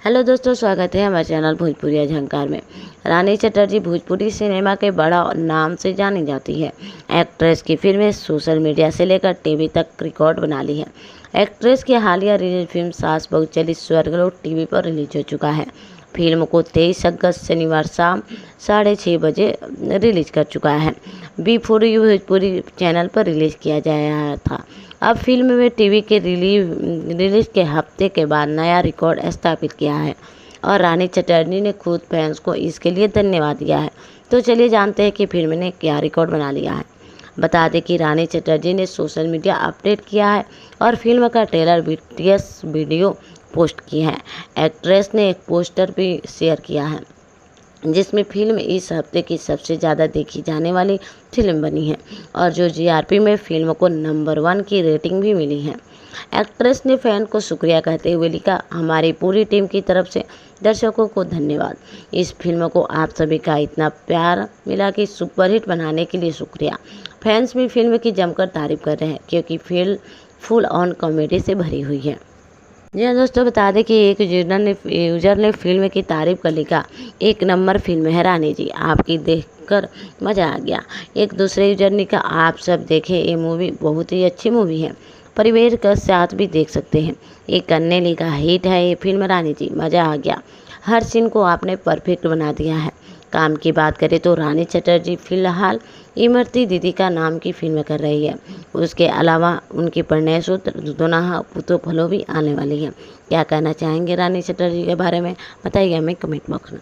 Hello दोस्तों, स्वागत है हमारे चैनल भोजपुरी झंकार में। रानी चटर्जी भोजपुरी सिनेमा के बड़ा नाम से जानी जाती है। एक्ट्रेस की फिल्में सोशल मीडिया से लेकर टीवी तक रिकॉर्ड बना ली है। एक्ट्रेस की हालिया रिलीज फिल्म सास बहू चली स्वर्गलोक टीवी पर रिलीज हो चुका है। फिल्म को 23 अगस्त शनिवार शाम 6:30 बजे रिलीज कर चुका है। बी4 भोजपुरी चैनल पर रिलीज किया जाया था। अब फिल्म में टीवी के रिलीज के हफ्ते के बाद नया रिकॉर्ड स्थापित किया है और रानी चटर्जी ने खुद फैंस को इसके लिए धन्यवाद दिया है। तो चलिए जानते हैं कि फिल्म ने क्या रिकॉर्ड बना लिया है। बता दें कि रानी चटर्जी ने सोशल मीडिया अपडेट किया है और फिल्म का ट्रेलर बीटीएस वीडियो पोस्ट की है। एक्ट्रेस ने एक पोस्टर भी शेयर किया है जिसमें फिल्म इस हफ्ते की सबसे ज़्यादा देखी जाने वाली फिल्म बनी है और जो जीआरपी में फिल्म को नंबर 1 की रेटिंग भी मिली है। एक्ट्रेस ने फैन को शुक्रिया कहते हुए लिखा, हमारी पूरी टीम की तरफ से दर्शकों को धन्यवाद। इस फिल्म को आप सभी का इतना प्यार मिला कि सुपरहिट बनाने के लिए शुक्रिया। फैंस भी फिल्म की जमकर तारीफ कर रहे हैं क्योंकि फिल्म फुल ऑन कॉमेडी से भरी हुई है। जी हाँ दोस्तों, बता दें कि एक यूजर ने फिल्म की तारीफ कर लिखा, एक नंबर फिल्म है रानी जी, आपकी देखकर मज़ा आ गया। एक दूसरे यूजर ने कहा, आप सब देखें, ये मूवी बहुत ही अच्छी मूवी है, परिवार के साथ भी देख सकते हैं। एक अन्य ने लिखा, हिट है ये फिल्म रानी जी, मज़ा आ गया, हर सीन को आपने परफेक्ट बना दिया है। काम की बात करें तो रानी चटर्जी फिलहाल इमरती दीदी का नाम की फिल्म कर रही है। उसके अलावा उनकी प्रणय सूत्र दुनाहा पुतो फलो भी आने वाली है। क्या कहना चाहेंगे रानी चटर्जी के बारे में, बताइए हमें कमेंट बॉक्स में।